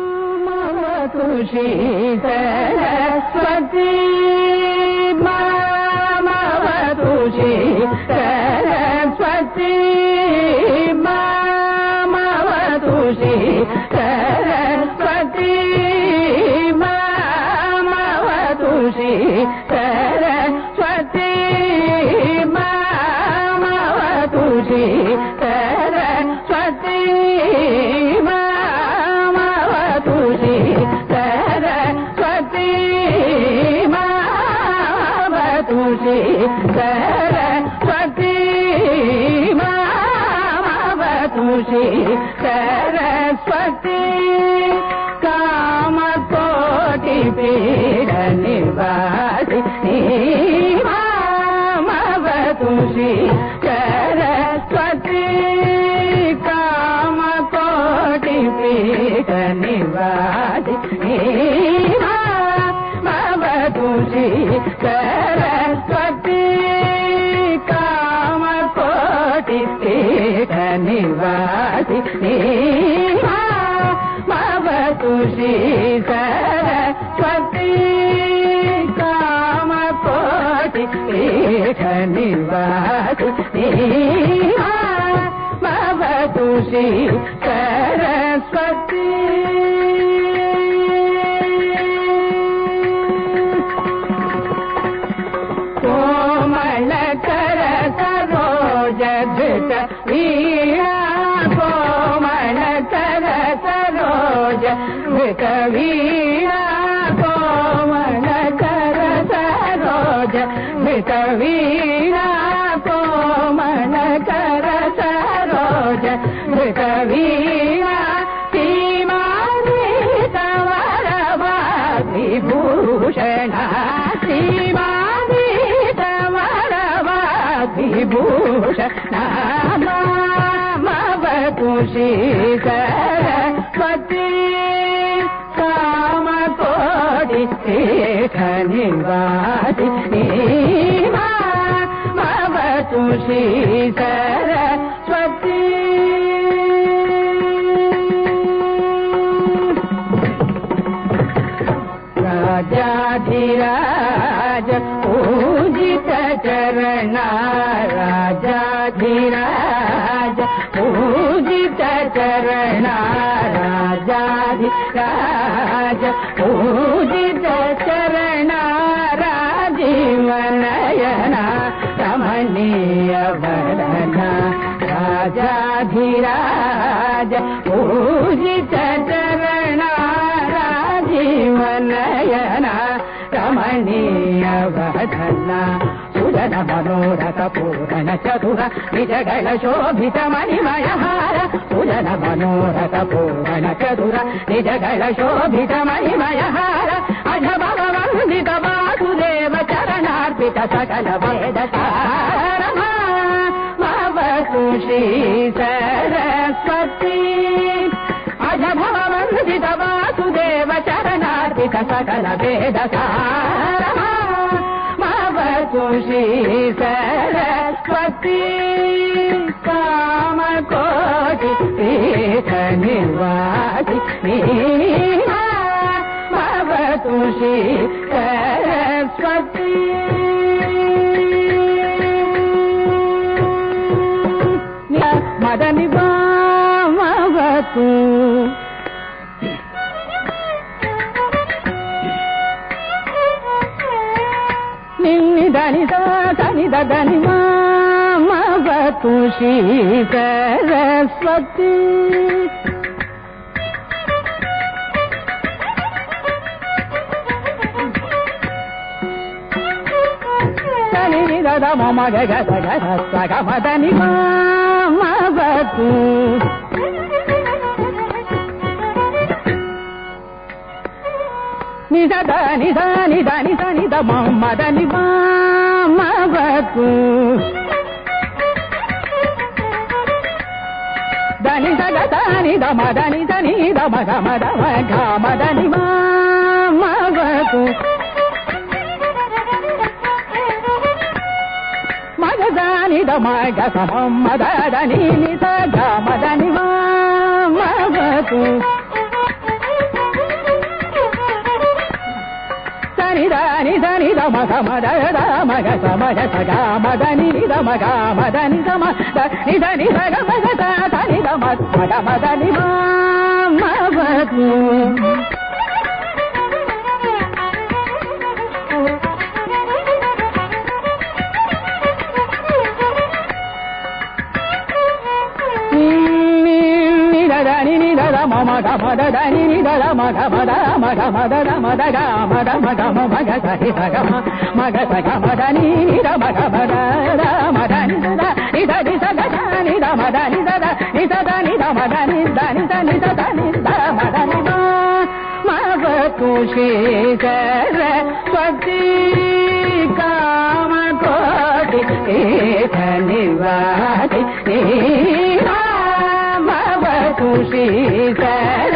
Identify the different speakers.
Speaker 1: मामवतु श्री सरस्वती मामवतु श्री सरस्वती मामवतु श्री सरस्वती मामवतु श्री सरस्वती मामवतु श्री सरस्वती मामवतु श्री सरस्वती मामवतु श्री सरस्वती मामवतु श्री सरस्वती कामकोटि पीड निवासिनी मामवतु श्री सरस्वती कामकोटि पीड निवासिनी मामवतु श्री सरस्वती कामकोटि पीड निवासिनी मामवतु श्री सरस्वती कामकोटि पीड निवासिनी मामवतु श्री सरस्वती कोमलकर सरोज धृत वीणा कोमलकर सरोज धृत वीणा कोमलकर सरोज धृत वीणा कोमलकर सरोज धृत वीणा सीमानीत वरवादिभूषण सीमानीत वरवादिभूषण मामवतु श्री सरस्वती कामकोटि पीड निवासिनी मामवतु श्री सरस्वती राजाधिराज पूजित चरण राजाधिराज पूजित चरण राजाधिराज पूजित चरण राजीव नयन रमणीय वदन राजाधिराज पूजित चरण राजीव नयन रमणीय वदन सुजन मनोरथ पूरण चतुर निजगण शोभित मणिमय हार सुजन मनोरथ पूरण चतुर निजगण शोभित मणिमय हार अज भगवन्दित वासुदेव चरणार्पित सकल वेद सार मामवतु श्री सरस्वती अज भगवन्दित वासुदेव चरणार्पित सकल वेद सार मामवतु श्री सरस्वती कामकोटि पीड निवासिनी मामवतु श्री सरस्वती मदनि मामवतु निनिदनिद तनिद दनि मामवतु श्री सरस्वती तनिद मम गग गग सग मदनि मामवतु निद निद निद निद निद मदनि मामवतु దని దని ద మదని దని ద మగ మద మగ మదని మామవతు మగ దని ద మగ సమం మద దని ని ద గ మదని మామవతు గమ గమ దద మగ సమగ సగ మదని నిద మగ మదని గమ నిద నిద గమ గద దని గమ మగ మదని మవకు మగ మద దని నిద మగ మద మగ మద మద గ మద మగ మగ సరి సగ మగ సగ మదని నిద మగ మద మదని నిద నిద నిద నిద మదని నిద నిద నిద మదని నిద నిద నిద మదని మవ తుషి కర పతి కామ కోటి ధన్యవాది మవ తుషి కర